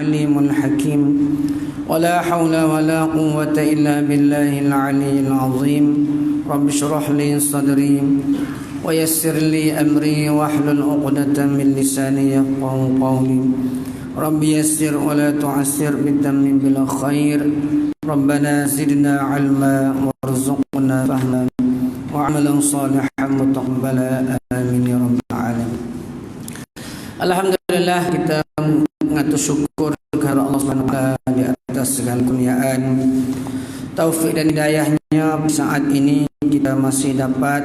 العليم الحكيم ولا حول ولا قوة إلا بالله العلي العظيم رب اشرح لي صدري ويسر لي أمري واحلل عقدة من لساني يفقهوا قولي رب يسر ولا تعسر بالتم بلا خير ربنا زدنا علما وارزقنا فهما وعملا صالحا متقبلا آمين يا رب العالمين. Alhamdulillah, kita mengatur syukur kepada Allah Subhanahu wa taala di atas segala kurniaan, taufik dan hidayahnya. Saat ini kita masih dapat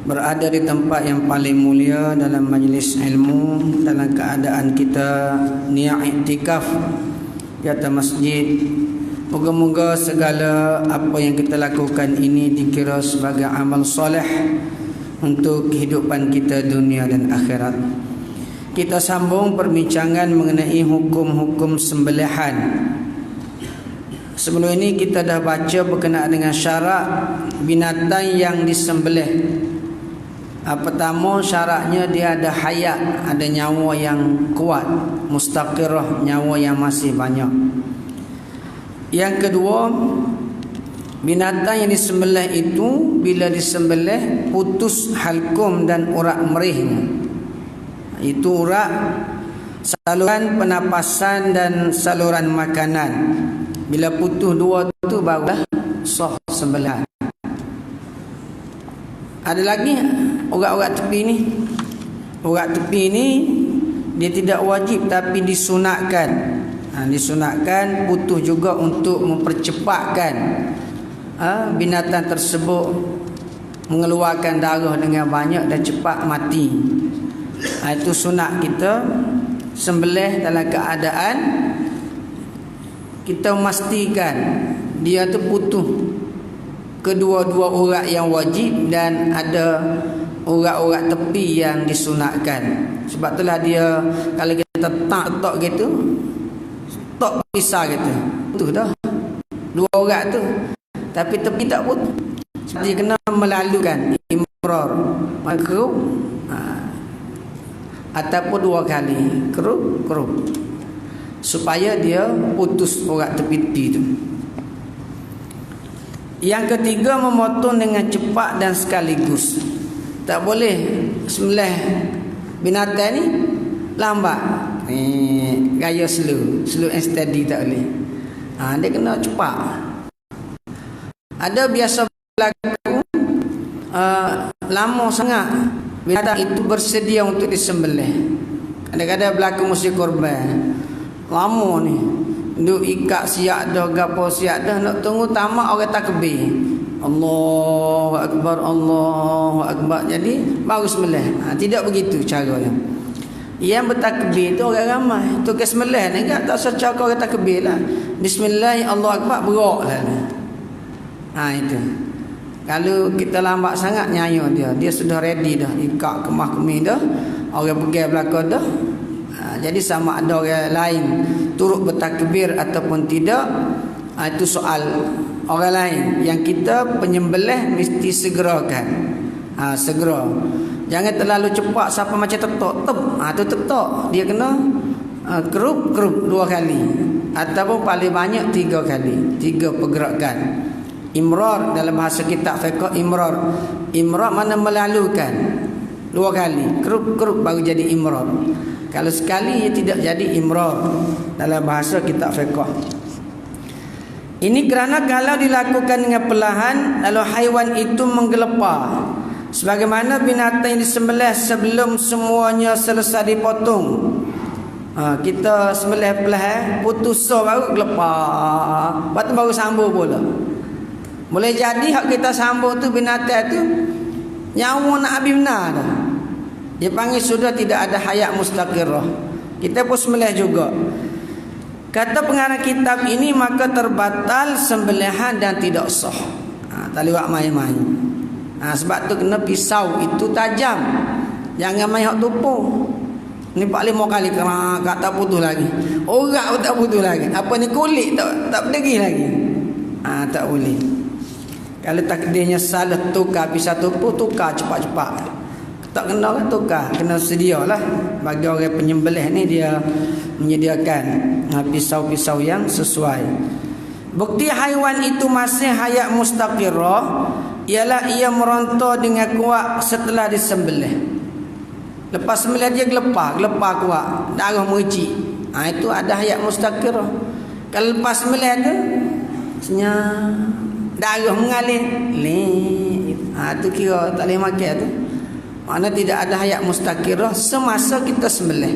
berada di tempat yang paling mulia dalam majlis ilmu, dalam keadaan kita niat iktikaf di atas masjid. Moga-moga segala apa yang kita lakukan ini dikira sebagai amal soleh untuk kehidupan kita dunia dan akhirat. Kita sambung perbincangan mengenai hukum-hukum sembelihan. Sebelum ini kita dah baca berkenaan dengan syarat binatang yang disembelih. Pertama, syaratnya dia ada hayat, ada nyawa yang kuat, mustaqirah, nyawa yang masih banyak. Yang kedua, binatang yang disembelih itu bila disembelih putus halkum dan urat merihnya. Itu urat saluran pernafasan dan saluran makanan. Bila putus dua tu barulah sah sembelihan. Ada lagi urat-urat tepi ni. Urat tepi ni dia tidak wajib tapi disunatkan. Disunatkan putus juga untuk mempercepatkan binatang tersebut mengeluarkan darah dengan banyak dan cepat mati. Itu sunat kita sembelih dalam keadaan kita memastikan dia tu putus kedua-dua urat yang wajib dan ada urat-urat tepi yang disunatkan. Sebab itulah dia kalau kita tak gitu, tak pisah gitu, putus dah dua urat tu, tapi tepi tak putus. Dia kena melalukan imrar, makruh, ataupun dua kali kerup supaya dia putus urat tepi-tepi tu. Yang ketiga, memotong dengan cepat dan sekaligus. Tak boleh sembelih binatang ni lambat, gaya slow and steady, tak boleh. Dia kena cepat. Ada biasa berlaku lama sangat binatang itu bersedia untuk disembelih. Kadang-kadang berlaku musim korban lama ni, duk ikat siap dah, gapo siap dah, nak tunggu tamat orang takbir, Allahu Akbar, Allahu Akbar, jadi baru sembelih. Tidak begitu caranya. Yang bertakbir tu orang ramai, tu ke sembelih ni tak usah cakap orang takbir lah, bismillah, Allahu Akbar, berak lah. Itu kalau kita lambat sangat nyanyi dia sudah ready dah, ikat kemah kemih dah, orang pergi belakang dah. Jadi sama ada orang lain turut bertakbir ataupun tidak, itu soal orang lain. Yang kita penyembelih mesti segerakan, segera. Jangan terlalu cepat sampai macam tetok tu tetok, dia kena kerup dua kali ataupun paling banyak 3 kali, 3 pergerakan. Imrar dalam bahasa kitab fiqh, imrar mana melalukan 2 kali, kerup baru jadi imrar. Kalau sekali ia tidak jadi imrar dalam bahasa kitab fiqh. Ini kerana kalau dilakukan dengan perlahan lalu haiwan itu menggelepar, sebagaimana binatang yang disembelih sebelum semuanya selesai dipotong. Kita sembelih perlahan, putus baru gelepar, lepas tu baru sambung pula. Boleh jadi hak kita sambung tu binatang tu nyawa nak habis benar dah. Dia panggil sudah tidak ada hayat mustaqirah. Kita pun sembelih juga. Kata pengarang kitab ini, maka terbatal sembelihan dan tidak sah. Tak lewat main-main. Sebab tu kena pisau itu tajam. Jangan main hak tupu. Ni 4-5 kali kerak tak putus lagi. Urat pun tak putus lagi. Apa ni kulit tak berdegi lagi. Tak boleh. Kalau takdirnya salah tukar pisau tupu, tukar cepat-cepat. Tak kena kan tukar, kena sedialah. Bagi orang penyembelih ni dia menyediakan pisau-pisau yang sesuai. Bukti haiwan itu masih hayat mustaqirrah ialah ia meronta dengan kuat setelah disembelih. Lepas sembelih dia gelepar kuat, darah mericik. Itu ada hayat mustaqirrah. Kalau lepas sembelih tu senyap, darah mengalir, tu kira tak boleh makan tu. Makna tidak ada hayat mustaqirrah semasa kita sembelih.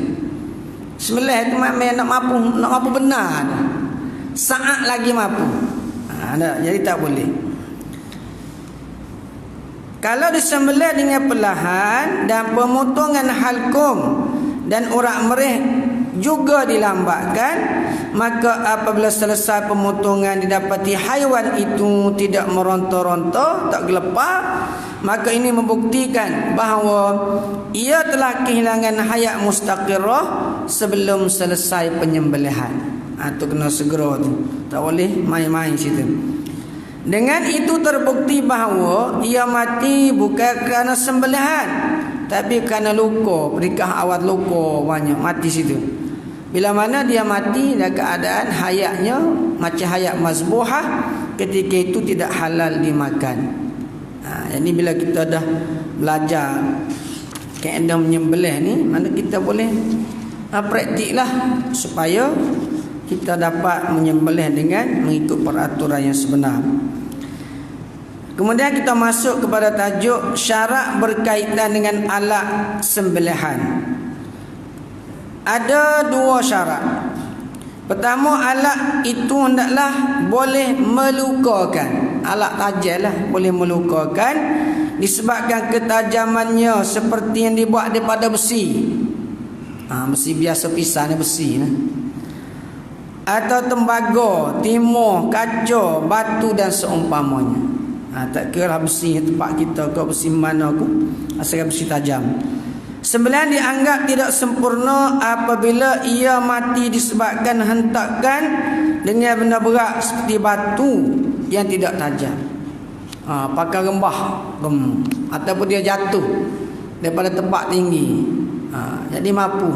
Sembelih tu nak mampu benar. Saat lagi mampu. Jadi tak boleh. Kalau disembelih dengan perlahan dan pemotongan halkum dan urat merih juga dilambatkan, maka apabila selesai pemotongan didapati haiwan itu tidak meronta-ronta, tak gelepar, maka ini membuktikan bahawa ia telah kehilangan hayat mustaqirrah sebelum selesai penyembelihan. Itu kena segera tu. Tak boleh main-main situ. Dengan itu terbukti bahawa ia mati bukan kerana sembelihan, tapi kerana luka, perikah awal luka banyak, mati situ. Bila mana dia mati dalam keadaan hayatnya macam hayat mazbuhah, ketika itu tidak halal dimakan. Jadi bila kita dah belajar kaedah menyembelih ni, mana kita boleh praktiklah supaya kita dapat menyembelih dengan mengikut peraturan yang sebenar. Kemudian kita masuk kepada tajuk syarat berkaitan dengan alat sembelihan. Ada dua syarat. Pertama, alat itu hendaklah boleh melukakan. Alat tajam lah, boleh melukakan disebabkan ketajamannya seperti yang dibuat daripada besi. Besi biasa pisah ni besi lah. Atau tembaga, timah, kaca, batu dan seumpamanya. Tak kira besi tempat kita ke besi mana ke, asalkan besi tajam. Sembelihan dianggap tidak sempurna apabila ia mati disebabkan hentakan dengan benda berat seperti batu yang tidak tajam. Pakai rembah ataupun dia jatuh daripada tempat tinggi. Jadi mampu.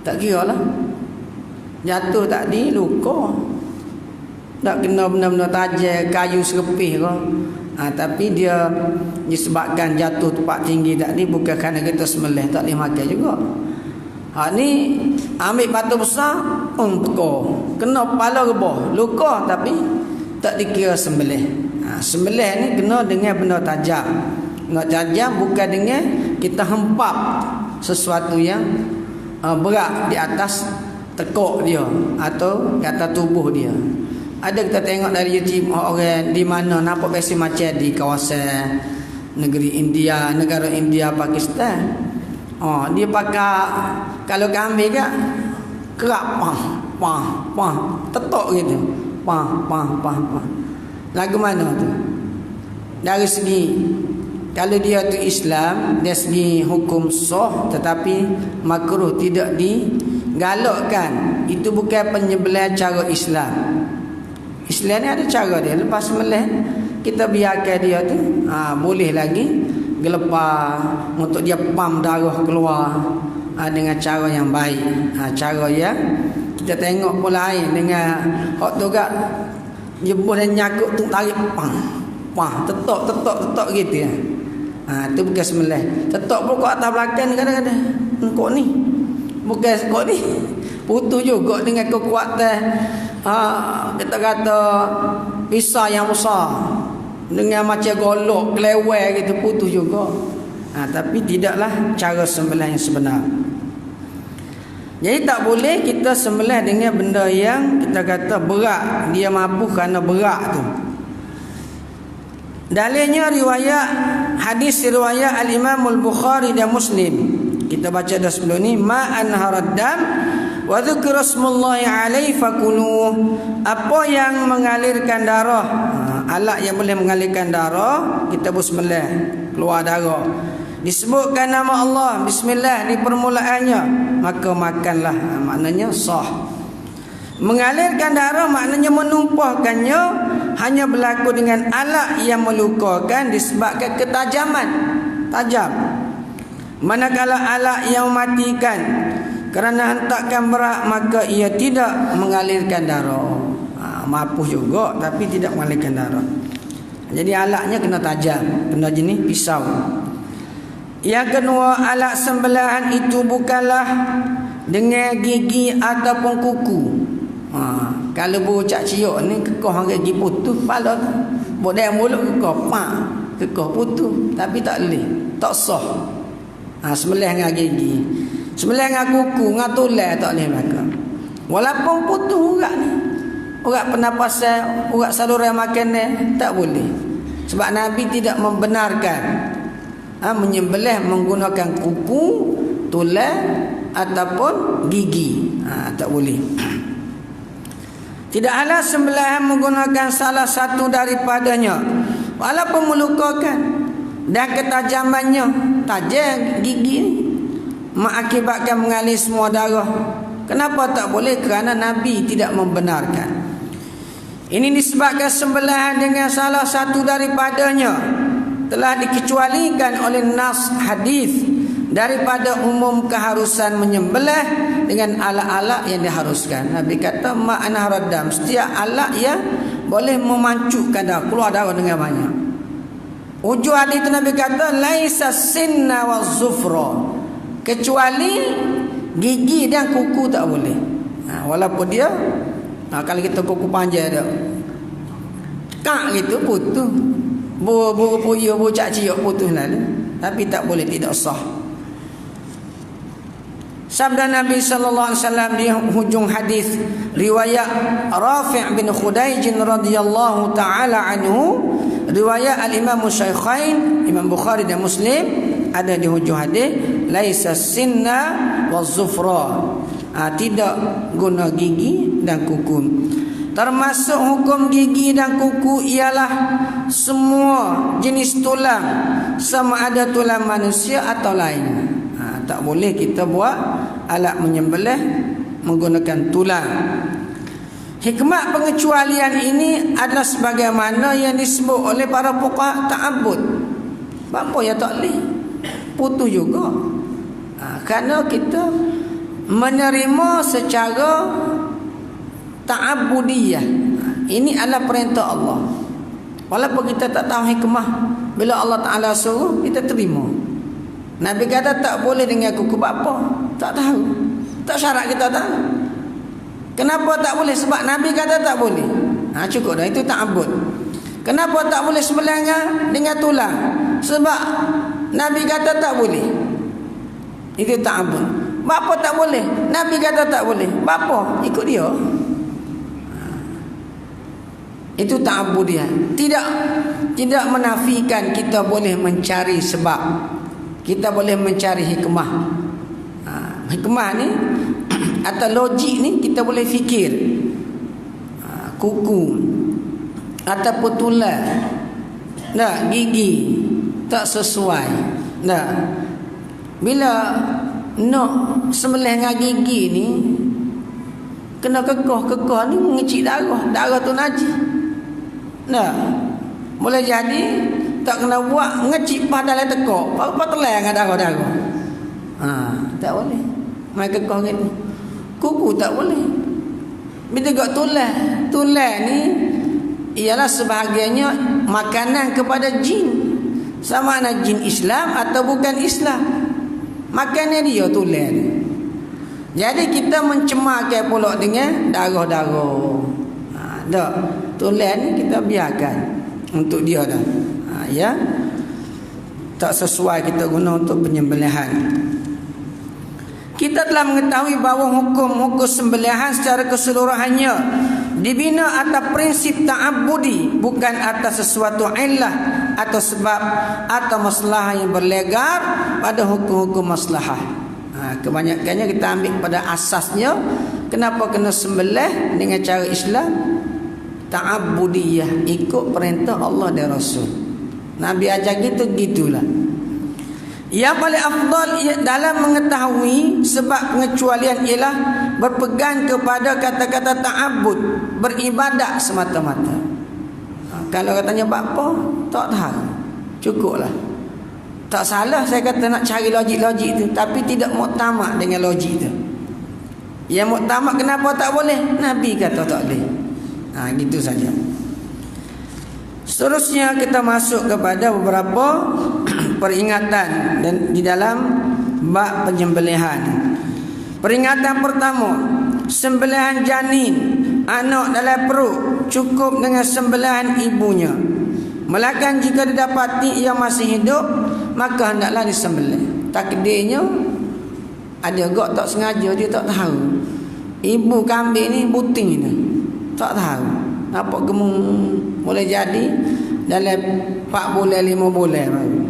Tak kira lah. Jatuh tadi luka. Tak kena benda-benda tajam, kayu serepih ke. Tapi dia disebabkan jatuh tempat tinggi tadi bukan kerana kita sembelih, tak boleh makan juga. Ni ambil batu besar, kena kepala rebah, luka tapi tak dikira sembelih. Sembelih ni kena dengan benda tajam. Benda tajam bukan dengan kita hempap sesuatu yang berat di atas tekuk dia atau di atas tubuh dia. Ada kita tengok dari YouTube orang di mana nampak biasa macam di kawasan negeri India, negara India, Pakistan. Dia pakai kalau kambing kan kerap tetok gitu. Lagu mana tu? Dari segi kalau dia tu Islam, dari segi hukum sah tetapi makruh, tidak digalakkan. Itu bukan penyembelihan cara Islam. Islam ni ada cara dia. Lepas sembelih kita biarkan dia tu boleh lagi gelepar untuk dia pam darah keluar dengan cara yang baik. Cara yang kita tengok pun lain dengan hak tu gak jebuh dan nyakut tu tarik tetok gitu ya. Tu bukan sembelih. Tetok pun kat atas belakang kadang-kadang. Kok ni bukan kok ni putus juga dengan kekuatan kita kata pisau yang besar dengan macam golok kelewek gitu, putus juga. Tapi tidaklah cara sembelih yang sebenar. Jadi tak boleh kita sembelih dengan benda yang kita kata berat, dia mampu kerana berat tu. Dalilnya riwayat hadis riwayat al-Imam al-Bukhari dan Muslim. Kita baca dah sebelum ni, ma anharad dam wa dzikra smullahi alaihi fakuluh. Apa yang mengalirkan darah, alat yang boleh mengalirkan darah, kita bersembelih keluar darah, disebutkan nama Allah, bismillah di permulaannya, maka makanlah. Maknanya sah. Mengalirkan darah maknanya menumpahkannya hanya berlaku dengan alat yang melukakan disebabkan ketajaman tajam. Manakala alat yang mematikan Kerana hentakan berat maka ia tidak mengalirkan darah. Mampu juga tapi tidak mengalirkan darah. Jadi alatnya kena tajam, kena jenis pisau. Yang kedua, alat sembelihan itu bukanlah dengan gigi ataupun kuku. Kalau bocak ciok ni kekoh gigi putus kepala tu. Bodai mulut kekoh, kekoh putus tapi tak boleh, tak sah. Sembelih dengan gigi. Sembelih dengan kuku, dengan tulang tak boleh makan. Walaupun putus urat ni, urat pernafasan, urat saluran makanan tak boleh. Sebab Nabi tidak membenarkan menyembelih menggunakan kuku, tulang ataupun gigi. Tak boleh. Tidaklah sembelihan menggunakan salah satu daripadanya, walaupun melukakan dan ketajamannya, tajam gigi ni mengakibatkan mengalir semua darah. Kenapa tak boleh? Kerana Nabi tidak membenarkan. Ini disebabkan sembelihan dengan salah satu daripadanya telah dikecualikan oleh nas hadis daripada umum keharusan menyembelih dengan alat-alat yang diharuskan. Nabi kata ma'ana radam, setiap alat yang boleh memancukkan darah, keluar darah dengan banyak. Ujung hadis itu Nabi kata laisa sinna wa zufra, kecuali gigi dan kuku tak boleh. Walaupun dia kalau kita kuku panjang dah kak gitu putus, puyuh bocak ciok putus lalu, tapi tak boleh, tidak sah. Sabda Nabi sallallahu alaihi wasallam di hujung hadis riwayat Rafi' bin Khudaij radhiyallahu taala anhu, riwayat al-Imam Syaikhain Imam Bukhari dan Muslim, ada di hujung hadis laisa sinna waz-zufra, tidak guna gigi dan kuku. Termasuk hukum gigi dan kuku ialah semua jenis tulang, sama ada tulang manusia atau lain. Tak boleh kita buat alat menyembelih menggunakan tulang. Hikmat pengecualian ini adalah sebagaimana yang disebut oleh para fuqaha ta'abbud. Apa yang tak boleh? Putus juga. Kerana kita menerima secara ta'abbudiyah. Ini adalah perintah Allah. Walaupun kita tak tahu hikmah, bila Allah Ta'ala suruh, kita terima. Nabi kata tak boleh dengan kuku bapa, tak tahu. Tak syarat kita tahu. Kenapa tak boleh? Sebab Nabi kata tak boleh. Cukup dah, itu ta'abbud. Kenapa tak boleh sebelah dengan tulang? Sebab Nabi kata tak boleh. Itu ta'abbud. Bapa tak boleh, Nabi kata tak boleh. Bapa ikut dia. Itu ta'abbud dia. Tidak menafikan kita boleh mencari sebab. Kita boleh mencari hikmah. Hikmah ni atau logik ni kita boleh fikir. Kuku ataupun tulang, gigi tak sesuai. Bila nak sembelih dengan gigi ni, kena kekoh ni mengecik darah tu najis. Boleh jadi tak kena buat ngecik padahal tekok, apa telan dengan darah-darah. Tak boleh. Mai kekoh gitu. Kuku tak boleh. Bila gak tulang ni ialah sebahagiannya makanan kepada jin. Sama ada jin Islam atau bukan Islam. Makannya dia tulang ni. Jadi kita mencemarkan pula dengan darah-darah. Tak. Tulang ni kita biarkan untuk dia dah. Ya, tak sesuai kita guna untuk penyembelihan. Kita telah mengetahui bahawa hukum sembelihan secara keseluruhannya dibina atas prinsip ta'abbudi, bukan atas sesuatu illah atau sebab atau masalah yang berlegar pada hukum-hukum maslahah. Kebanyakannya kita ambil pada asasnya. Kenapa kena sembelih dengan cara Islam? Ta'abbudiyah, ikut perintah Allah dan Rasul. Nabi ajar kita gitulah. Yang paling afdal dalam mengetahui sebab pengecualian ialah berpegang kepada kata-kata ta'abbud, beribadat semata-mata. Kalau katanya apa? Tak tahu. Cukuplah. Tak salah saya kata nak cari logik-logik tu, tapi tidak muktamad dengan logik tu. Yang muktamad kenapa tak boleh? Nabi kata tak boleh. Gitu saja. Seterusnya kita masuk kepada beberapa peringatan dan di dalam bab penyembelihan. Peringatan pertama, sembelihan janin, anak dalam perut, cukup dengan sembelihan ibunya. Melainkan jika didapati ia masih hidup, maka hendaklah disembelih. Takdirnya ada gak tak sengaja, dia tak tahu. Ibu kambing ni buting ni, tak tahu. Nampak gemung boleh jadi dalam 4 bulan 5 bulan baru.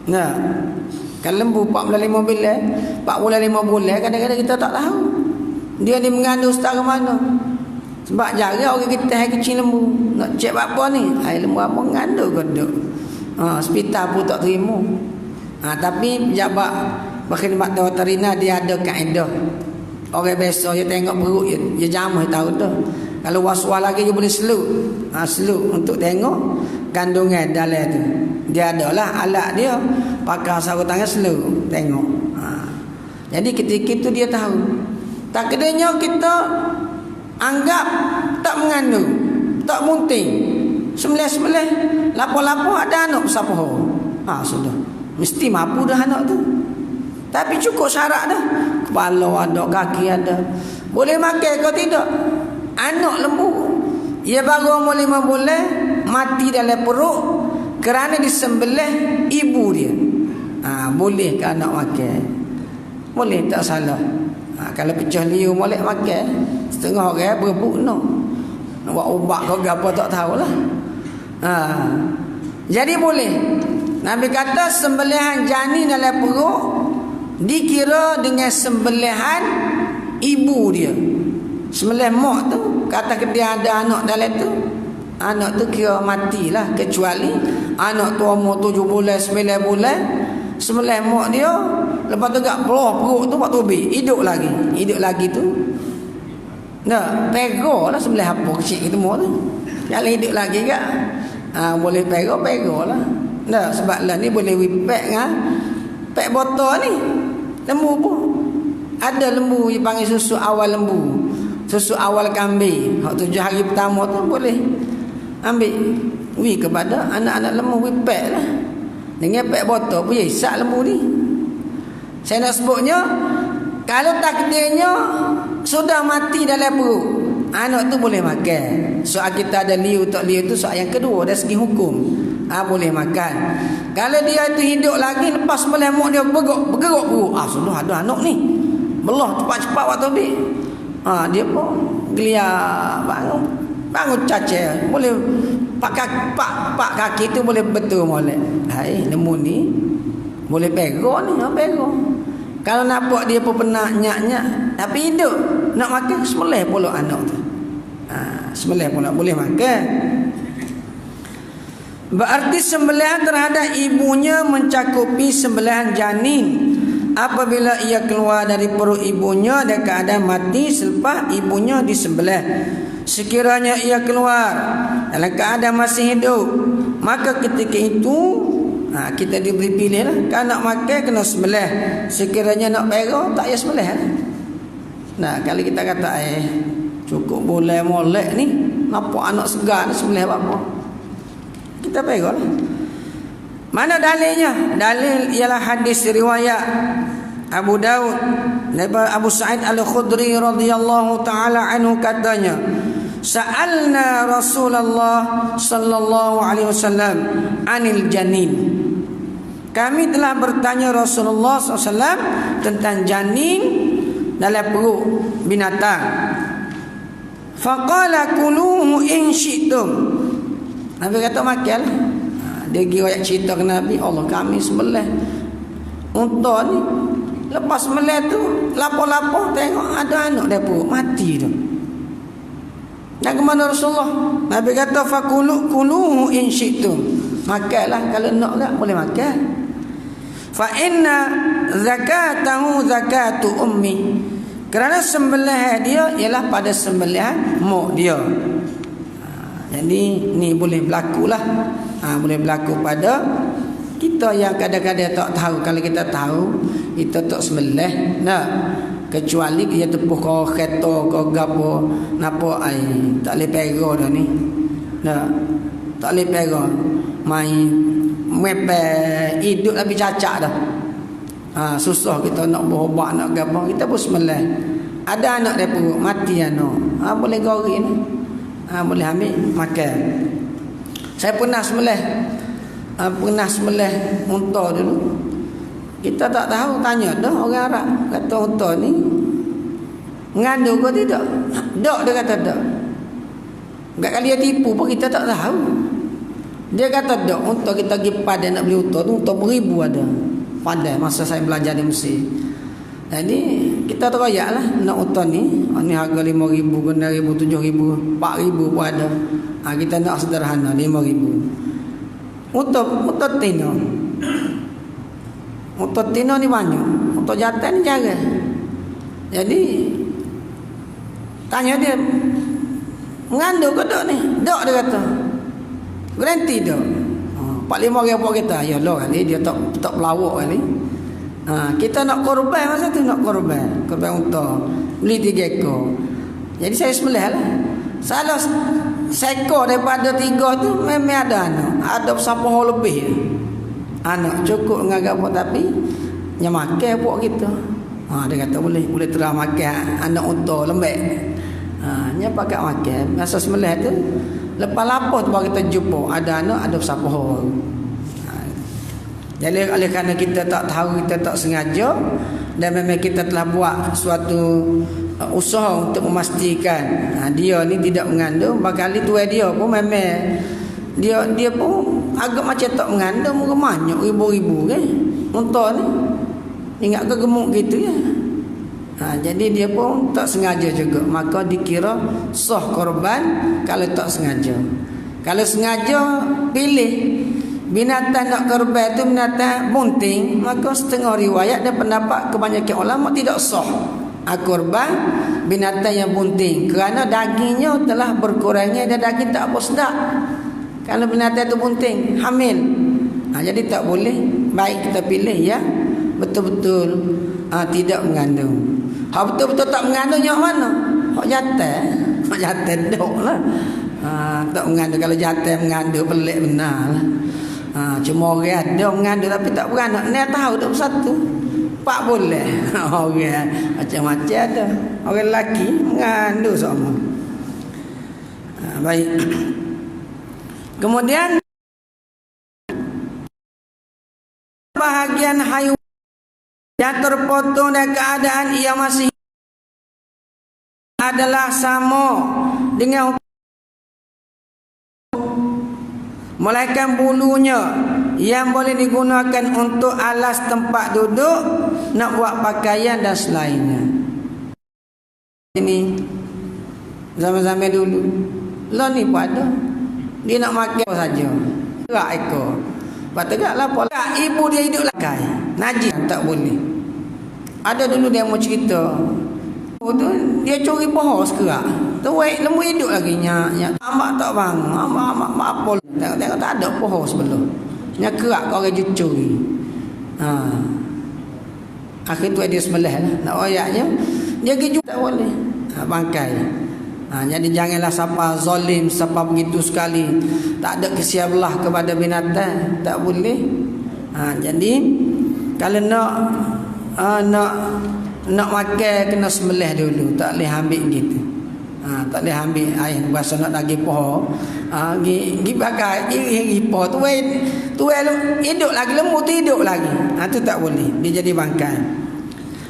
Nah, kan lembu 4 bulan 5 bulan, 4 bulan 5 bulan kadang-kadang kita tak tahu. Dia ni mengandung setara mana. Sebab jarang orang kita yang kecil lembu nak cek apa ni, air lembu apa mengandung ke duk. Hospital pun tak terima. Tapi pejabat berkhidmat veteriner dia ada kaedah. Orang biasa dia tengok perut dia jamah tahu dah. Kalau was-was lagi dia boleh seluk. Seluk untuk tengok kandungan dalam tu. Dia adalah alat dia pakai sarung tangan seluk tengok. Jadi ketika itu dia tahu. Takdirnya kita anggap tak mengandung, tak munting. Sembelih-sembelih, lapo-lapo ada anak besar pohon. Sudah. Mesti mampu dah anak tu. Tapi cukup syarat dah. Kepala ada, kaki ada. Boleh makan ke tidak? Anak lembu, ia baru umur 5 bulan, mati dalam perut kerana disembelih ibu dia. Boleh ke anak makan? Boleh, tak salah. Kalau pecah liu molek makan, setengah orang berebut nak buat ubat ke apa tak tahulah. Jadi boleh. Nabi kata sembelihan janin dalam perut dikira dengan sembelihan ibu dia. Sembelih mak tu, kata dia ada anak dalam tu, anak tu kira matilah, kecuali anak tu umur 7 bulan 9 bulan, sembelih mak dia, lepas tu gak perut tu waktu habis hidup lagi tu. Nah, pegolah sembelih apa kecil gitu mak tu. Jalan hidup lagi gak. Boleh pegolah. Nah, sebab lah ni boleh wipek ngah pek botol ni. Lembu pun ada lembu yang panggil susu awal lembu, susu awal kambing. Hak 7 hari pertama tu boleh ambil kepada anak-anak lembu wipek lah. Dengan pek botol pun isak lembu ni. Saya nak sebutnya, kalau takdirnya sudah mati dalam perut, anak tu boleh makan. Soal kita ada liu tak liu tu soal yang kedua dari segi hukum. Boleh makan. Kalau dia tu hidup lagi lepas melemuk dia bergerak perut. Sudah ada anak ni. Belah cepat-cepat waktu habis. Dia pun geliat bangun cacat. Boleh pak kaki tu boleh betul molek. Lembu ni boleh pegang ni, pegang. Kalau nampak dia pun pernah nyak-nyak tapi hidup nak makan, sembelih pula anak tu. Sembelih pula boleh makan. Berarti sembelihan terhadap ibunya mencakupi sembelihan janin apabila ia keluar dari perut ibunya dan keadaan mati selepas ibunya disembelih. Sekiranya ia keluar dalam keadaan masih hidup, maka ketika itu kita diberi pilih lah. Kalau nak makan kena sembelih. Sekiranya nak perah tak payah sembelih lah. Nah, kalau kita kata cukup boleh molek ni, nampak anak segar ni sembelih apa? Kita perah lah. Mana dalilnya? Dalil ialah hadis riwayat Abu Daud daripada Abu Sa'id Al-Khudri radhiyallahu taala anhu katanya, sa'alna Rasulullah sallallahu alaihi wasallam anil janin. Kami telah bertanya Rasulullah SAW tentang janin dalam perut binatang. Faqala kuluhu in syi'tum. Nabi kata makan. Dia pergi cerita ke Nabi, Allah kami sembelih unta ni. Lepas sembelih tu lapor-lapor tengok ada anak dia perut mati tu. Dan ke mana Rasulullah? Nabi kata fakuluhu in syi'tum. Makanlah kalau nak tak boleh makan. Fa inna zakatahu zakatu ummi. Kerana sembelihan dia ialah pada sembelihan mak dia. Jadi ni boleh berlaku lah. Boleh berlaku pada kita yang kadang-kadang tak tahu. Kalau kita tahu, kita tak sembelih. kecuali dia tepuh kau kereta kau gapo napa ai tak boleh pera dah ni. Dah tak boleh pera. Mai mepe hidup tapi cacak dah. Susah kita nak berobat nak gapo, kita pun sembelih. Ada anak dia perut mati anak. Boleh goreng ni. Boleh ambil makan. Saya pernah sembelih unta dulu. Kita tak tahu, tanya dah orang Arab, kata unta ni mengandung ke tidak? Tak, dia kata tak. Enggak kali dia tipu pun kita tak tahu. Dia kata tak, unta kita pergi padai nak beli unta tu, unta beribu ada padai masa saya belajar di Mesir. Jadi kita teroyak lah nak unta ni harga 5,000, kena 1,000, 7,000, 4,000 pun ada. Kita nak sederhana 5,000. Unta tino. Unta tino ni banyak. Unta jantan ni jarang. Jadi tanya dia, mengandung ke tak ni? Tak, dia kata. Garanti tak. 45,000 kita. Ya Allah kali dia tak pelawak kali. Kita nak korban masa tu, nak korban unta. Beli 3 ekor. Jadi saya sembelih lah. Salah seekor daripada 3 tu memang ada anak. Ada berapa lebih anak cukup dengan apa, tapi yang makan puak kita. Dia kata boleh terang makan anak unta lembek. Nya pakai makan. Masa sembelih tu lepas lapar tu baru kita jumpa ada anak ada berapa orang. Jadi oleh kerana kita tak tahu, kita tak sengaja, dan memang kita telah buat suatu usaha untuk memastikan dia ni tidak mengandung, bakal tu dia pun memang dia pun agak macam tak mengandung, banyak ribu-ribu kan unta ni, ingat ke gemuk gitu ya. Jadi dia pun tak sengaja juga, maka dikira sah korban kalau tak sengaja. Kalau sengaja pilih binatang nak korban tu binatang bunting, maka setengah riwayat dan pendapat kebanyakan ulama tidak sah korban binatang yang bunting, kerana dagingnya telah berkurangnya dan daging tak apa sedap. Kalau binatang tu bunting, hamil, jadi tak boleh. Baik kita pilih ya betul-betul tidak mengandung. Betul-betul tak mengandung yang mana? Hak jantan dok lah. Tak mengandung. Kalau jantan mengandung pelik benar lah. Cuma orang ada mengandung tapi tak beranak. Ni tahu tak satu. Pak boleh. Orang macam-macam ada. Orang lelaki mengandung sama. Baik. Kemudian bahagian haiwan yang terpotong dan keadaan ia masih adalah sama dengan melainkan bulunya yang boleh digunakan untuk alas tempat duduk, nak buat pakaian dan selainnya. Ini zaman-zaman dulu lah ni pun ada. Dia nak makan apa saja, gerak ekor. Lepas tegaklah pola ibu dia hidup lakai, najis tak boleh. Ada dulu dia mau cerita, dia curi pohon sekerak. Terbaik lembu hidup lagi nyak. Amak tak bang, amak apa? Tengok tak ada pohon sebelah. Nyak kerak kau orang curi. Akhir tu dia sembelih lah. Nak ayatnya dia pergi tak boleh. Bangkai. Jadi janganlah siapa zalim, siapa begitu sekali, tak ada kesiabelah kepada binatang, tak boleh. Jadi kalau nak makan kena sembelih dulu, tak boleh ambil gitu. Tak boleh ambil air bahasa nak daging pohon. Gi bakar, gi pohon tu hidup lagi, lembu tu hidup lagi. Tu tak boleh, dia jadi bangkai.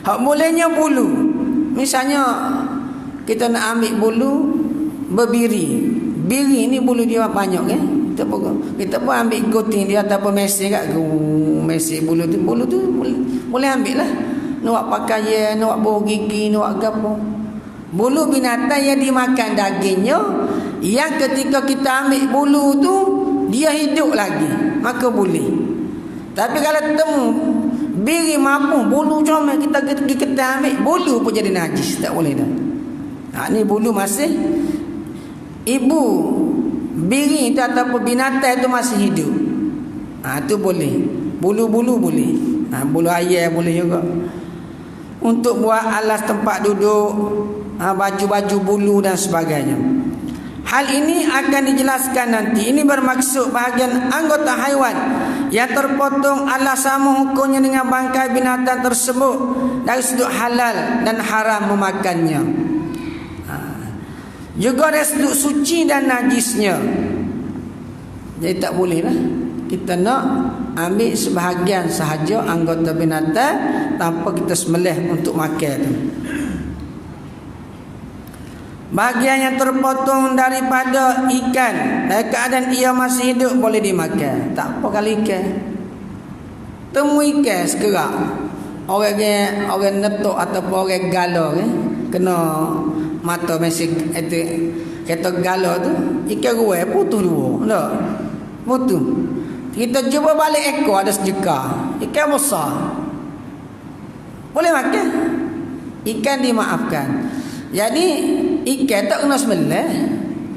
Hak bolehnya bulu. Misalnya kita nak ambil bulu berbiri. Biri ni bulu dia banyak kan? Kita pun ambil gunting dia ataupun mesej kat mesej bulu tu boleh ambil lah. Nak pakaian, nak bau gigi, nak gapo. Bulu binatang yang dimakan dagingnya, yang ketika kita ambil bulu tu dia hidup lagi, maka boleh. Tapi kalau temu biri mampu bulu comel, kita ambil bulu pun jadi najis, tak boleh dah. Ni bulu masih ibu biri tu ataupun binatang tu masih hidup. Tu boleh. Bulu-bulu boleh. Bulu ayam boleh juga. untuk buat alas tempat duduk, baju-baju bulu dan sebagainya. Hal ini akan dijelaskan nanti. Ini bermaksud bahagian anggota haiwan yang terpotong alas sama hukumnya dengan bangkai binatang tersebut dari sudut halal dan haram memakannya. Juga dari sudut suci dan najisnya. Jadi tak boleh lah kita nak ambil sebahagian sahaja anggota binatang tanpa kita sembelih untuk makan tu. Bahagian yang terpotong daripada ikan dalam keadaan ia masih hidup boleh dimakan. Tak apa kalau ikan. Temu ikan sekerak. Orang netuk ataupun orang gala kena mata mesik itu kata gala tu ikan ruai putus dua. Tak? Putus. Kita cuba balik ekor ada sejeka. Ikan besar. Boleh makan. Ikan dimaafkan. Jadi ikan tak kena sembelih.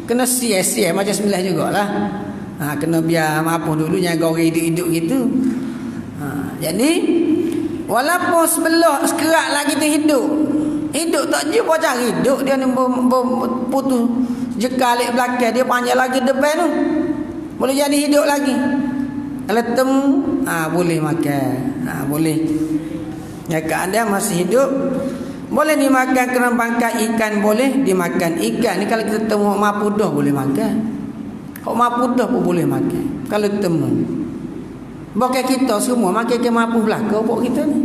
Kena sia-sia macam sembelih jugalah. Kena biar maafun dulu jaga orang hidup-hidup gitu. Jadi walaupun sebelah sekerak lagi tu hidup. Hidup tak jumpa cari hidup dia ni putus jeka alik belakang dia panjang lagi depan tu. Boleh jadi hidup lagi. Kalau temu boleh makan. Boleh. Ya keadaan masih hidup boleh dimakan. Kerana bangkai ikan boleh dimakan. Ikan ni kalau kita temu mapudah boleh makan. Kalau mapudah pun boleh makan. Kalau temu. Bukan kita semua makan ikan mapu belakang buat kita ni.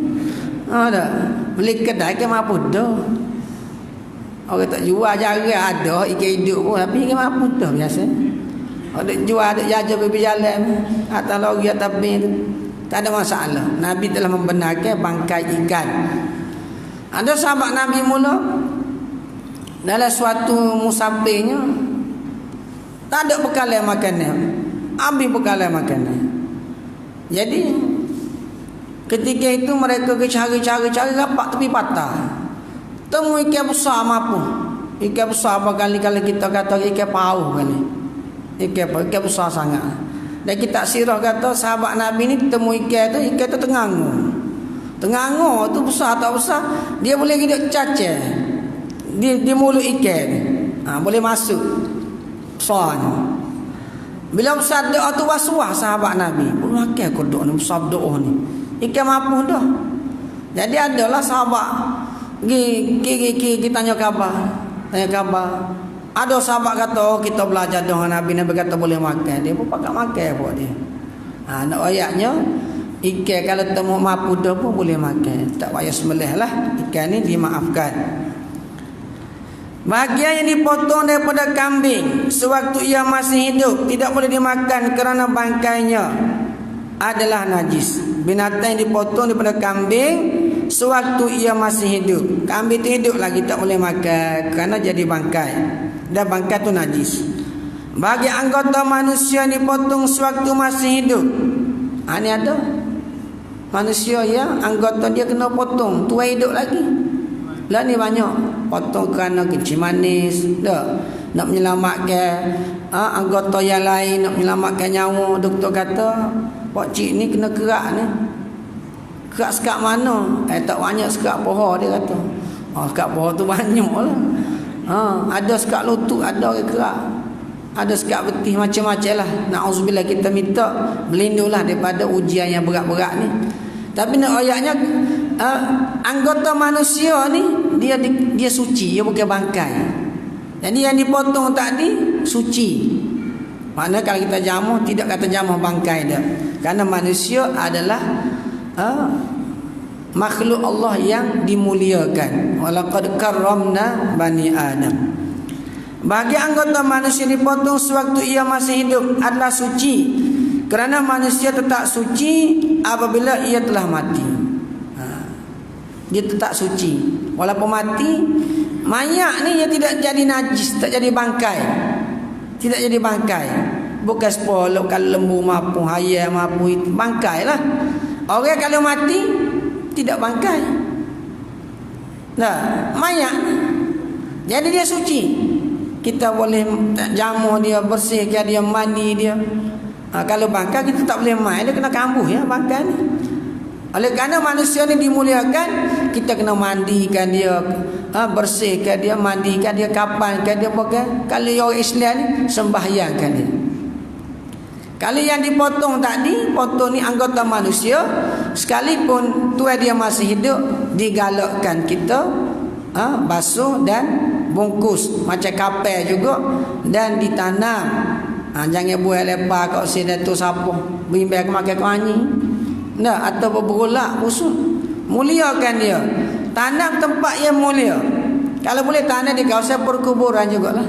Ada. Beli kedai ikan mapudah. Orang tak jual jarang ada ikan hidup pun. Tapi ikan mapudah biasa. Ada jual ada jaja pergi jalan. Atas lori atas bin tu. Tak ada masalah. Nabi telah membenarkan bangkai ikan. Ada sahabat Nabi mula dalam suatu musafirnya tak ada bekalan makanan. Habis bekalan makanan. Jadi ketika itu mereka cari rapat tepi patah. Temu ikan besar mampu. Ikan besar apa kali kalau kita kata ikan paus kali. Ikan besar sangat. Dan kita sirah kata sahabat Nabi ni temu ikan tu tengangu. Tengangu tu besar tak besar, dia boleh hidup cacah. Di mulut ikan. Boleh masuk. Besarnya. Bila besar doa tu was-was sahabat Nabi. Boleh makan aku doa ni besar doa ni. Ikan mampu dah. Jadi adalah sahabat kita tanya khabar. Ada sahabat kata kita belajar dengan Nabi kata boleh makan. Dia pun pakai makan buat dia. Nak ayatnya ikan kalau temu mampu dah pun boleh makan. Tak payah sembelih lah. Ikan ni dimaafkan. Bahagian yang dipotong daripada kambing sewaktu ia masih hidup tidak boleh dimakan kerana bangkainya adalah najis. Binatang yang dipotong daripada kambing sewaktu ia masih hidup. Kambing itu hidup lagi tak boleh makan kerana jadi bangkai. Dan bangkai itu najis. Bagi anggota manusia yang dipotong sewaktu masih hidup. Ini ada manusia yang anggota dia kena potong tua hidup lagi. Lah ni banyak potong kerana kencing manis, dah nak menyelamatkan anggota yang lain, nak menyelamatkan nyawa. Doktor kata pak cik ni kena kerak ni. Kerak sekat mana? Tak banyak sekat pohon dia kata. Sekat pohon tu banyak lah. Ada sekat lutut, ada orang kerak. Ada sekat betih macam-macam lah. Na'udzubillah, kita minta berlindunglah daripada ujian yang berat-berat ni. Tapi nak ayatnya anggota manusia ni dia suci, dia bukan bangkai. Jadi yang dipotong tadi suci. Maknanya kalau kita jamuh tidak kata jamuh bangkai dah. Karena manusia adalah makhluk Allah yang dimuliakan. Walaqad karramna bani Adam. Bagi anggota manusia dipotong sewaktu ia masih hidup adalah suci. Kerana manusia tetap suci apabila ia telah mati. Dia tetap suci. Walaupun mati, mayat ni dia tidak jadi najis, tak jadi bangkai. Tidak jadi bangkai. Bukan sepolok kalau lembu mampu, hayam mampu, itu bangkai lah. Orang kalau mati tidak bangkai. Nah, mayat. Jadi dia suci. Kita boleh jamu dia, bersihkan dia, mandi dia. Kalau bangkai kita tak boleh main, dia kena kambuh ya bangkai ni. Oleh kerana manusia ni dimuliakan, kita kena mandikan dia, bersihkan dia, mandikan dia, kapankan dia, pakai. Kalau orang Islam ni sembahyangkan dia. Kalau yang dipotong tadi, potong ni anggota manusia, sekalipun tuan dia masih hidup, digalakkan kita basuh dan bungkus macam kapal juga, dan ditanam. Jangan buat lepas kat sini tu siapa bimbang ke makan kuanyi. Nah, atau berbolak busuk. Muliakan dia. Tanam tempat yang mulia. Kalau boleh tanam di kawasan perkuburan jugalah.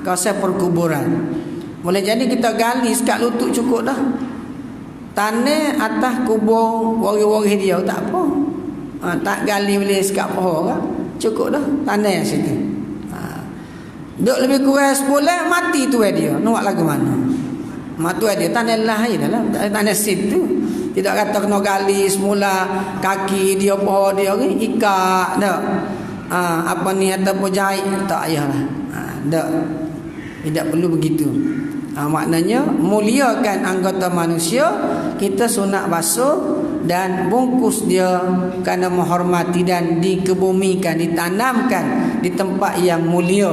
Kawasan perkuburan. Boleh jadi kita gali sekat lutut cukup dah. Tanam atas kubur wari-wari dia tak apa. Tak gali boleh sekat pohon kan? Cukup dah. Tanam situ. Duk lebih kurang 10 mati tu dia. Nak lagu mana? Matu dia tanah lah je dalam tanah situ. Tidak kata kena gali semula kaki dia pohon dia ni ikat dak. Apa ni ataupun jahit tak payahlah. Dak. Tidak perlu begitu. Maknanya muliakan anggota manusia, kita sunat basuh dan bungkus dia kerana menghormati dan dikebumikan, ditanamkan di tempat yang mulia.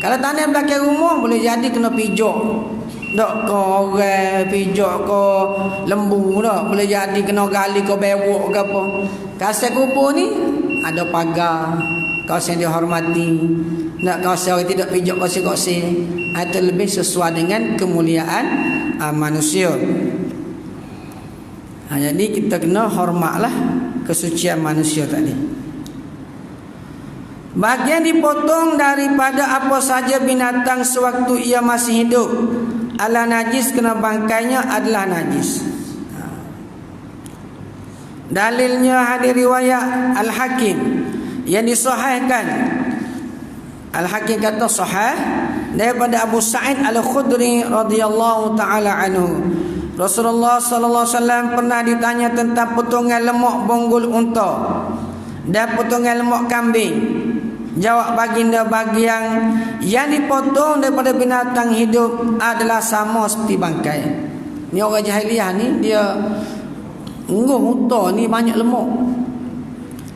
Kalau tanam belakang rumah boleh jadi kena pijak. Tak ke orang pijak ke lembu tak. Boleh jadi kena gali ke bewok ke apa. Kawasan kubur ni ada pagar, kawasan dia hormati. Nak kawasan orang tidak pijak kawasan-kawasan. Itu lebih sesuai dengan kemuliaan manusia. Jadi kita kena hormatlah kesucian manusia tadi. Bagian dipotong daripada apa saja binatang sewaktu ia masih hidup, ala najis, kena bangkainya adalah najis. Dalilnya hadis riwayat Al-Hakim yang disahihkan. Al-Hakim kata sahih daripada Abu Sa'id Al-Khudri radhiyallahu taala anhu. Rasulullah sallallahu alaihi wasallam pernah ditanya tentang potongan lemak bonggol unta dan potongan lemak kambing. Jawab baginda, bagian yang dipotong daripada binatang hidup adalah sama seperti bangkai. Ni orang jahiliah ni dia unta ni banyak lemak.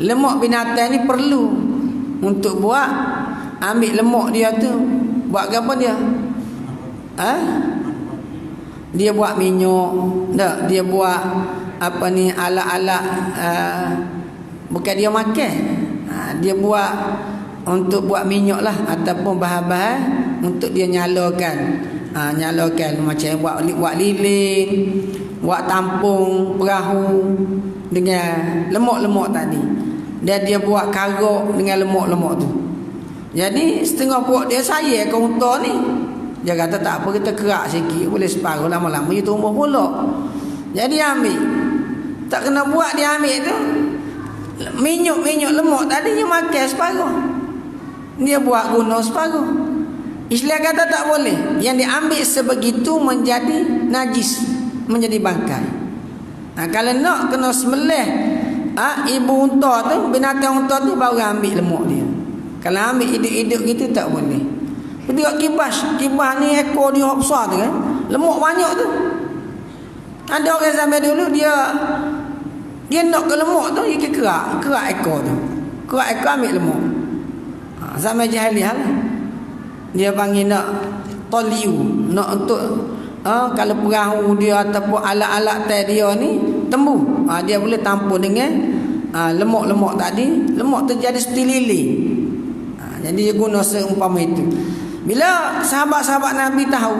Lemak binatang ni perlu untuk buat ambil lemak dia tu buat apa dia? Dia buat minyak, tak? Dia buat apa ni alat-alat bukan dia makan. Dia buat untuk buat minyak lah ataupun bahan-bahan untuk dia nyalakan. Nyalakan macam buat lilin, buat tampung perahu dengan lemak-lemak tadi. Dan dia buat karok dengan lemak-lemak tu. Jadi setengah buat dia saya ke unta ni. Dia kata tak apa, kita kerak sikit, boleh separuh, lama-lama dia tumbuh pula. Jadi ambil. Tak kena buat dia ambil tu. Minyak lemak tadi dia makan separuh. Dia buat guna separuh. Islam kata tak boleh. Yang diambil sebegitu menjadi najis, menjadi bangkai. Kalau nak kena sembelih ibu unta tu, binatang unta tu baru ambil lemak dia. Kalau ambil hidup-hidup gitu tak boleh. Tengok kibas ni ekor dia besar tu kan. Lemak banyak tu. Ada orang zaman dulu dia nak ke lemak tu, dia kerak ekor tu. Kerak ekor ambil lemak. Zaman jahiliah lah. Dia panggil nak toliu, nak untuk kalau perahu dia ataupun alat-alat tadi dia ni tembuh. Dia boleh tampung dengan lemak-lemak tadi. Lemak tu jadi seperti lilin. Jadi dia guna seumpama itu. Bila sahabat-sahabat Nabi tahu,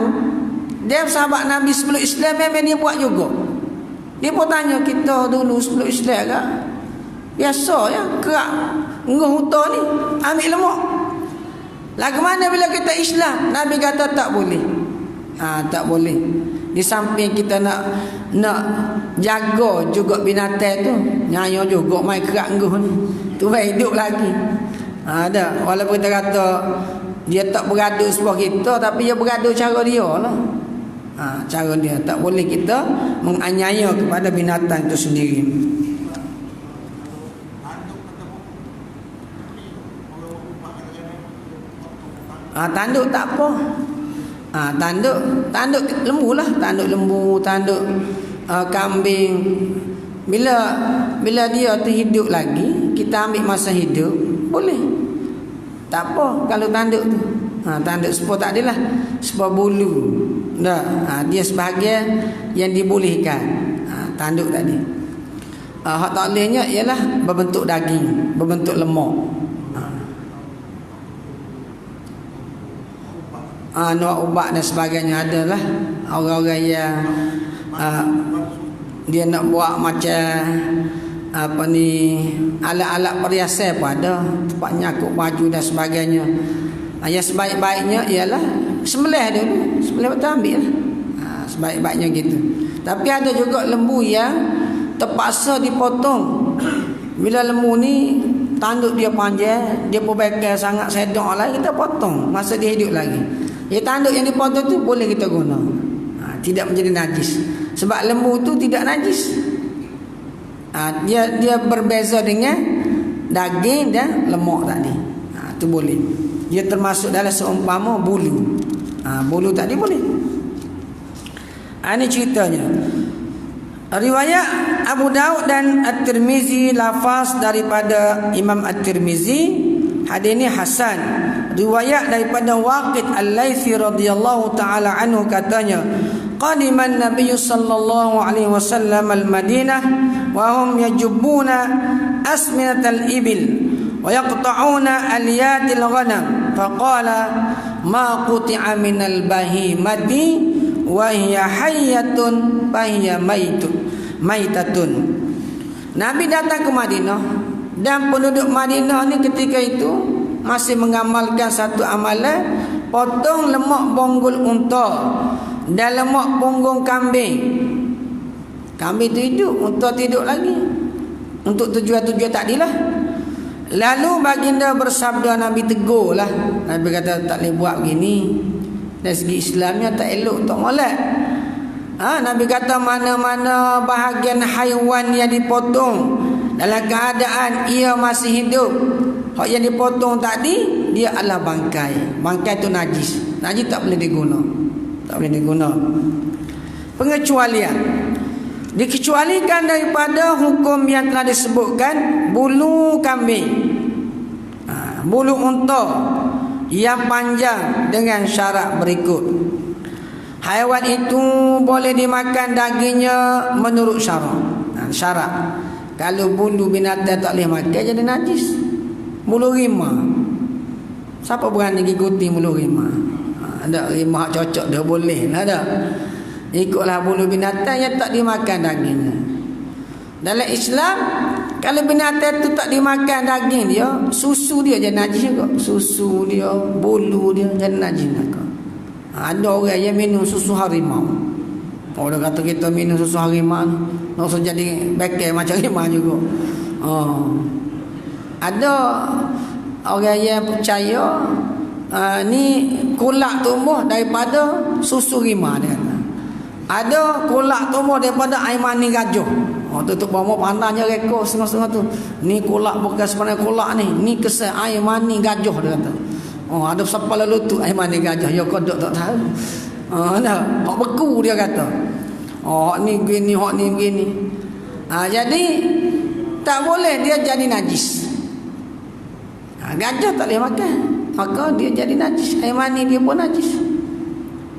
dia sahabat Nabi sebelum Islam memang dia buat juga. Dia pun tanya kita dulu sebelum Islam kan, biasa ya kerak nguh unta ni ambil lemak. Lagu mana bila kita Islam? Nabi kata tak boleh. Tak boleh. Di samping kita nak jaga juga binatang tu, nyayo juga mai kerak nguh ni. Tu hidup lagi. Ada walaupun kita kata dia tak bergaduh sebab kita, tapi dia bergaduh cara dia lah. Cara dia tak boleh kita menganiaya kepada binatang itu sendiri. Tanduk tak apa. Tanduk lembu lah, tanduk lembu, tanduk kambing. Bila dia tu hidup lagi, kita ambil masa hidup, boleh. Tak apa kalau tanduk tu. Tanduk sepuluh tak adalah sepuluh bulu. Dia sebahagian yang dibolehkan. Tanduk tadi. Hak tak bolehnya ialah berbentuk daging, berbentuk lemak. Nak ubat dan sebagainya adalah orang-orang yang dia nak buat macam alat-alat perhiasan pun ada, tempat nyakut baju dan sebagainya. Yang sebaik-baiknya ialah sembelih dulu, sembelih betul ambil lah. Sebaik-baiknya gitu. Tapi ada juga lembu yang terpaksa dipotong. Bila lembu ni tanduk dia panjang, dia perbaikan sangat sedok lah, kita potong masa dia hidup lagi. Tanduk yang dipotong tu boleh kita guna. Tidak menjadi najis. Sebab lembu tu tidak najis. Dia berbeza dengan daging dan lemak tadi. Itu boleh. Dia termasuk dalam seumpama bulu. Bulu tadi boleh. Ini ceritanya. Riwayat Abu Daud dan At-Tirmizi, lafaz daripada Imam At-Tirmizi, hadis ini hasan. Riwayat daripada Waqid Al-Laitsi radhiyallahu taala anhu katanya, qadiman Nabi sallallahu alaihi wasallam al-Madinah wa hum yajubbuna asminatal ibil wa yaqta'una aliyatil ghanam faqala ma quti'a minal bahimati wa hiya hayyatun fa hiya maitatun. Nabi datang ke Madinah, dan penduduk Madinah ni ketika itu masih mengamalkan satu amalan, potong lemak bonggol unta dan lemak punggung kambing. Kambing tu hidup, unta hidup lagi. Untuk tujuan-tujuan takdilah. Lalu baginda bersabda, Nabi tegur lah. Nabi kata tak boleh buat begini. Dari segi Islamnya tak elok, tak molek. Nabi kata mana-mana bahagian haiwan yang dipotong dalam keadaan ia masih hidup, hak yang dipotong tadi dia adalah bangkai. Bangkai tu najis. Najis tak boleh diguna. Tak boleh diguna. Pengecualian. Dikecualikan daripada hukum yang telah disebutkan bulu kambing, bulu unta yang panjang dengan syarat berikut. Haiwan itu boleh dimakan dagingnya menurut syarat. Syarat. Kalau bulu binatang tak boleh makan, jadi najis. Bulu rimau, siapa berani ikuti bulu rimau? Ada rimau cocok dah boleh lah dah. Ikutlah bulu binatang yang tak dimakan dagingnya. Dalam Islam, kalau binatang tu tak dimakan daging dia, susu dia jadi najis juga. Susu dia, bulu dia jadi najis juga. Ada orang yang minum susu harimau. Orang kata kita minum susu harimau, langsung jadi bekal macam harimau juga. Ada orang yang percaya ni kulak tumbuh daripada susu rimau dia. Ada kulak tumbuh daripada air mani gajah. Tutup bawah pandangnya rekor setengah-setengah tu. Ni kulak bukan sebenarnya kulak ni. Ni kesan air mani gajah dia kata. Ada siapa lalu tu air mani gajah. Ya kodok tak tahu. Hak beku dia kata. Hak ni begini, hak ni begini. Jadi tak boleh dia jadi najis. Gajah tak boleh makan, maka dia jadi najis. Air mani dia pun najis.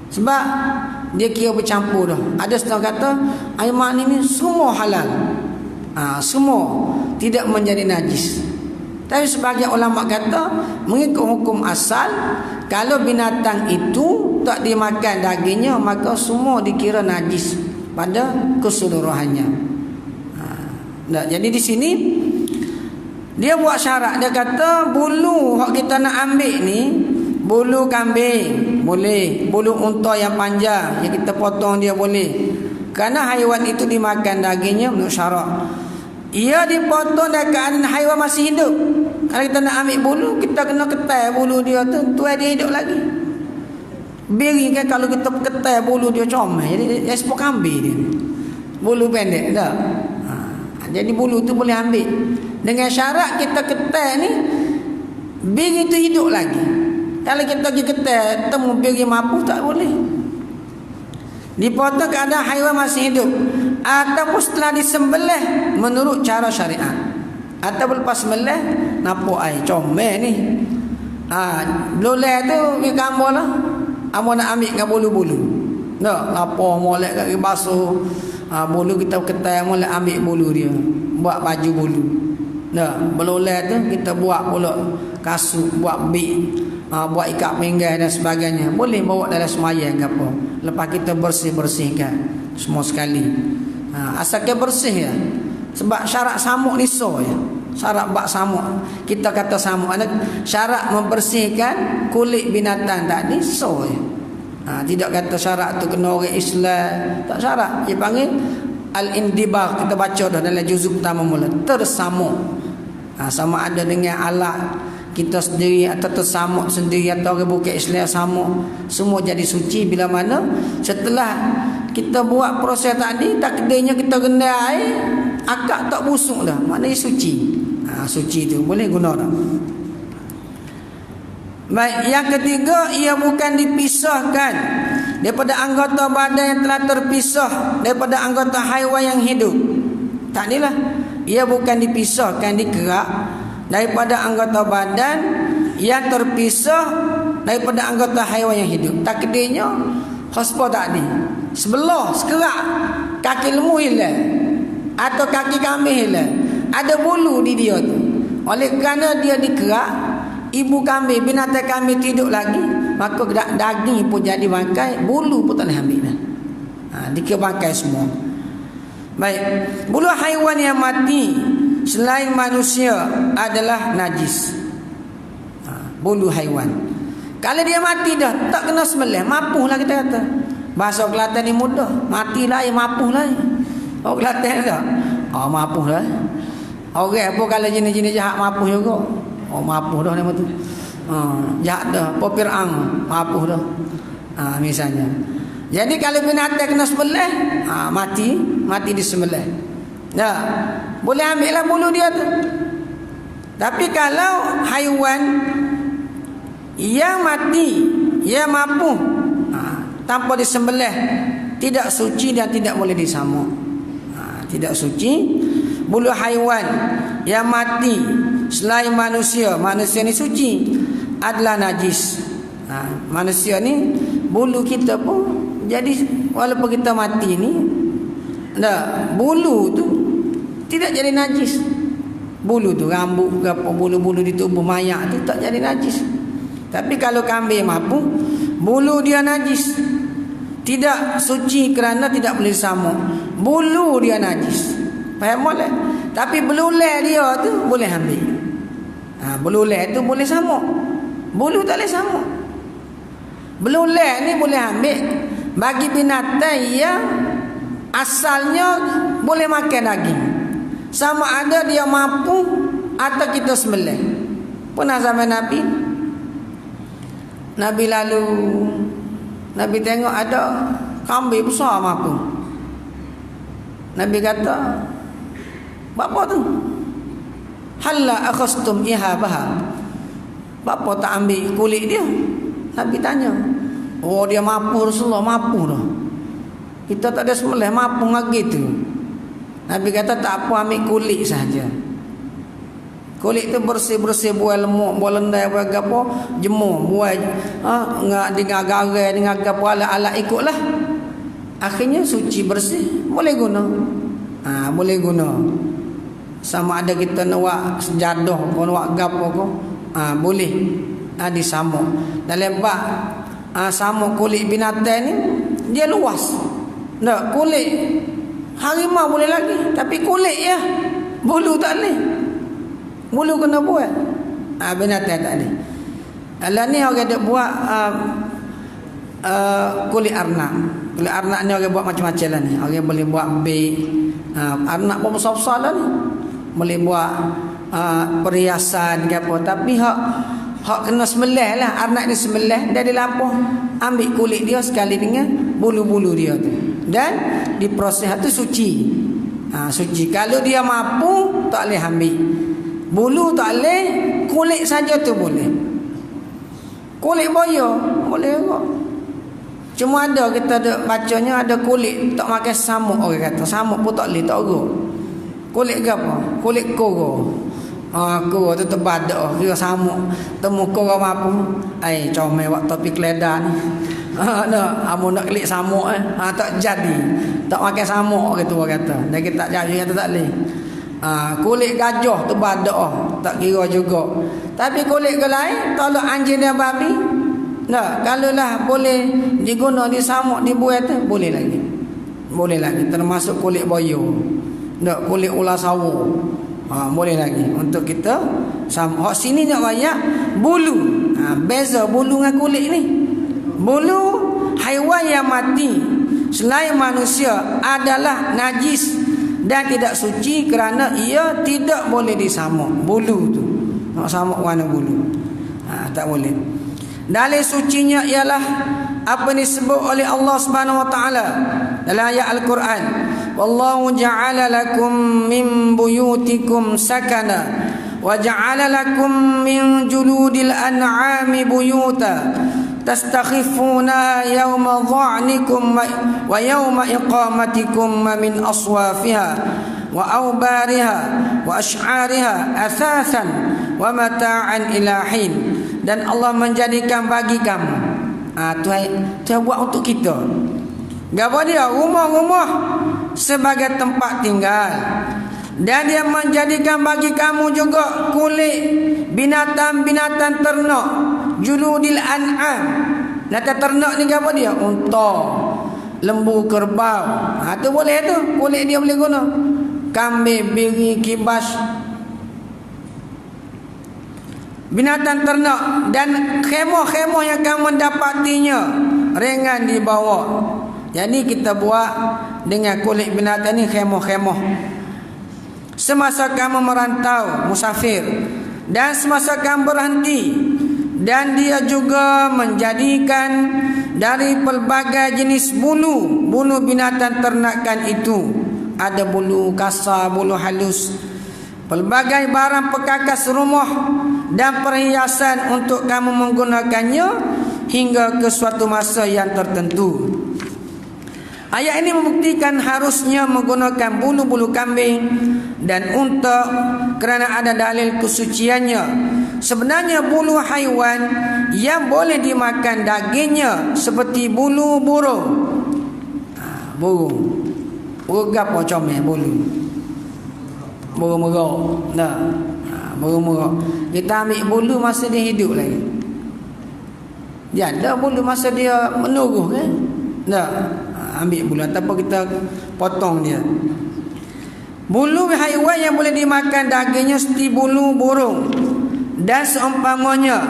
Sebab dia kira bercampur dah. Ada setengah kata air mani ni semua halal. Semua tidak menjadi najis. Tapi sebagian ulama kata mengikut hukum asal, kalau binatang itu tak dimakan dagingnya, maka semua dikira najis pada keseluruhannya. Jadi di sini dia buat syarat. Dia kata bulu hak kita nak ambil ni, bulu kambing boleh, bulu unta yang panjang yang kita potong dia boleh. Kerana haiwan itu dimakan dagingnya menurut syarat. Ia dipotong dalam keadaan haiwan masih hidup. Kalau kita nak ambil bulu, kita kena ketai bulu dia tu, tuai dia hidup lagi. Beri kan kalau kita ketai bulu dia comel, jadi sepok kambing dia. Bulu pendek dah. Jadi bulu tu boleh ambil. Dengan syarat kita ketai ni beri tu hidup lagi. Kalau kita pergi ketai temu beri mampu tak boleh. Dipotong keadaan haiwan masih hidup. ataupun setelah disembelih menurut cara syariat. Ataupun lepas sembelih nampak ai comel ni. Belulai tu pergi kambo lah. Amo nak ambil dengan bulu-bulu. Nak apa molek kat basuh. Bulu kita ketai molek ambil bulu dia. Buat baju bulu. Nak belulai tu kita buat pula kasut, buat beg, buat ikat pinggang dan sebagainya. Boleh bawa dalam semayang ke apa. Lepas kita bersih-bersihkan semua sekali. Asalkan bersih ya. Sebab syarat samuk ni so ya. Syarat bak samuk. Kita kata samuk ada syarat membersihkan kulit binatang tadi so ya. Tidak kata syarat tu kena orang Islam. Tak syarat. Dia panggil al-indibah. Kita baca dah dalam juzuk pertama mula. Tersamuk. Sama ada dengan alat kita sendiri atau tersamuk sendiri atau orang bukan Islam samuk. Semua jadi suci bila mana setelah kita buat proses tadi, takdirnya kita guna air, akak tak busuk dah. Maknanya suci. Suci tu boleh guna dah. Baik, yang ketiga, ia bukan dipisahkan daripada anggota badan yang telah terpisah daripada anggota haiwan yang hidup. Tak inilah. Ia bukan dipisahkan, dikerak daripada anggota badan yang terpisah daripada anggota haiwan yang hidup. Takdirnya hospo tadi sebelah sekerak kaki lembu hilang atau kaki kambing hilang, ada bulu di dia tu. Oleh kerana dia dikerak, ibu kambing, binatang kambing tidur lagi, maka daging pun jadi bangkai, bulu pun tak boleh ambil dah. Dikira bangkai semua. Baik, bulu haiwan yang mati selain manusia adalah najis. Bulu haiwan kalau dia mati dah tak kena sembelih, mapuhlah kita kata. Bahasa Kelantan ni mudah, matilah ya mapuhlah. Orang Kelantan tak? Mapuhlah. Orang apa kalau jenis-jenis jahat mapuh juga. Mapuh dah nama tu. Jahat dah, popirang mapuh dah. Misalnya. Jadi kalau binatang kena sembelih, mati disembelih. Dah. Boleh ambillah bulu dia tu. Tapi kalau haiwan yang mati, yang mapuh, tanpa disembelih, tidak suci dan tidak boleh disamuk. Tidak suci. Bulu haiwan yang mati selain manusia ni suci, adalah najis. Manusia ni bulu kita pun jadi, walaupun kita mati ni, bulu tu tidak jadi najis. Bulu tu rambut ke apa, bulu-bulu di tubuh mayat tu tak jadi najis. Tapi kalau kambing mapu, bulu dia najis. Tidak suci kerana tidak boleh disamuk. Bulu dia najis. Faham boleh? Tapi belulai dia tu boleh ambil. Belulai tu boleh samuk. Bulu tak boleh samuk. Belulai ni boleh ambil bagi binatang yang asalnya boleh makan daging. Sama ada dia mampu atau kita sembelih. Pernah zaman Nabi lalu Nabi tengok ada kambing besar mampu. Nabi kata, "Bapa tu, halla akhastum ihabaha." Bapa tak ambil kulit dia? Nabi tanya. Oh, dia mampu, Rasulullah mampu dah. Kita tak ada sembelih, mampu lagi tu. Nabi kata tak apa, ambil kulit saja. Kulit tu bersih-bersih, buai lemuk, buai lendai, buai gapo, jemur, buai ngak dengan garai, dengan gapo, alat-alat ikutlah. Akhirnya suci bersih, boleh guna. Boleh guna. Sama ada kita nak buat sejadah, kau nak buat gapo kau, boleh disamuk. Dalam bab samuk kulit binatang ni, dia luas. Tak, kulit harimau boleh lagi, tapi kulit ya, bulu tak boleh. Bulu kena buat. Binatang tak boleh. Alah ni orang ada buat kulit arnab. Kulit arnab ni orang buat macam-macam lah ni. Orang boleh buat beg. Arnab pun besar-besar lah ni. Boleh buat perhiasan ke apa. Tapi hak kena sembelih lah. Arnab ni sembelih, dia dilampau, ambil kulit dia sekali dengan bulu-bulu dia tu. Dan diproses tu suci. Suci. Kalau dia mampu tak boleh ambil. Bulu tak boleh, kulit saja tu boleh. Kulit boya boleh kok. Cuma ada kita ada bacanya ada kulit tak makan samuk, orang kata samuk pun tak boleh, tak urut. Kulit ke apa? Kulit koro. Koro tu terbadak kira samuk. Temu koro apa? Comel waktu topik ledan. Amun nak klik samuk tak jadi. Tak makan samuk gitu orang kata. Dan kita tak jadi kata tak boleh. Kulit gajah tu badak tak kira juga. Tapi kulit ke lain kalau anjing dan babi, nah, kalau lah boleh diguna di samuk dibuat boleh lagi. Boleh lagi termasuk kulit boyo. Nak kulit ular sawo. Boleh lagi untuk kita samuk. Hak sini nak banyak bulu. Beza bulu dengan kulit ni. Bulu haiwan yang mati selain manusia adalah najis dan tidak suci kerana ia tidak boleh disamuk. Bulu tu. Nak samuk warna bulu. Tak boleh. Dalil sucinya ialah apa yang disebut oleh Allah Subhanahu wa taala dalam ayat Al-Quran. Wallahu ja'ala lakum min buyutikum sakana wa ja'ala lakum min juludil an'ami buyuta tastakhifuna yawma dha'nikum wa yawma iqamatikum min aswafiha wa awbariha wa ash'ariha athathan wa mata'an ila hin. Dan Allah menjadikan bagi kamu. Tuhan buat untuk kita. Gapo dia? Rumah-rumah sebagai tempat tinggal. Dan dia menjadikan bagi kamu juga kulit binatang-binatang ternak. Juludil an'am. Binatang ternak ni gapo dia? Unta, lembu, kerbau. Tu boleh tu. Kulit dia boleh guna. Kambing, biri, kibas. Binatang ternak dan khemah-khemah yang kamu mendapatinya ringan di bawah. Jadi kita buat dengan kulit binatang ni khemah-khemah. Semasa kamu merantau, musafir, dan semasa kamu berhenti. Dan dia juga menjadikan dari pelbagai jenis bulu binatang ternakan itu. Ada bulu kasar, bulu halus, pelbagai barang perkakas rumah dan perhiasan untuk kamu menggunakannya hingga ke suatu masa yang tertentu. Ayat ini membuktikan harusnya menggunakan bulu-bulu kambing dan unta kerana ada dalil kesuciannya. Sebenarnya bulu haiwan yang boleh dimakan dagingnya seperti bulu burung. Burung. Burung apa comel bulu? Burung merah. Nah. Merah-merah. Kita ambil bulu masa dia hidup lagi. Dia ada bulu masa dia menurut kan? Tak. Ambil bulu ataupun kita potong dia. Bulu haiwan yang boleh dimakan dagingnya seperti bulu burung dan seumpamanya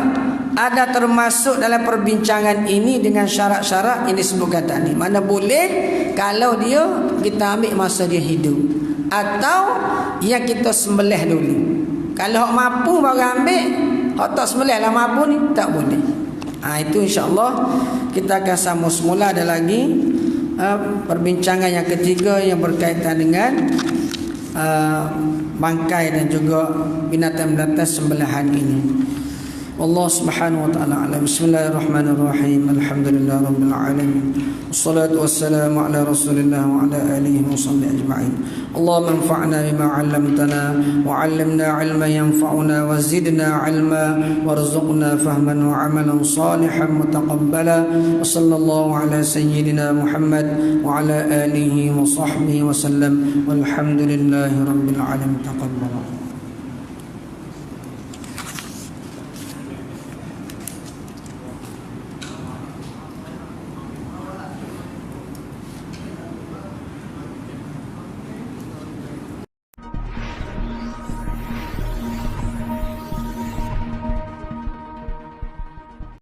ada termasuk dalam perbincangan ini dengan syarat-syarat yang disebutkan tadi. Mana boleh kalau dia kita ambil masa dia hidup atau yang kita sembelih dulu. Kalau hak mampu baru ambil, hak tak sembelih lah mampu ni tak boleh. Itu insya-Allah kita akan sambung semula. Ada lagi perbincangan yang ketiga yang berkaitan dengan bangkai dan juga binatang-binatang sembelihan ini. Allah Subhanahu wa taala alam. Bismillahirrahmanirrahim. Alhamdulillah rabbil alamin. Wassalatu wassalamu ala Rasulillah wa ala alihi wa sahbihi ajma'in. Allahumma anfa'na bima 'allamtana wa 'allimna 'ilman yanfa'una wa zidna 'ilma warzuqna fahman wa 'amalan salihan mutaqabbala. Wa sallallahu ala sayyidina Muhammad wa ala alihi wa sahbihi wa sallam. Walhamdulillahi rabbil alamin. Taqabbal.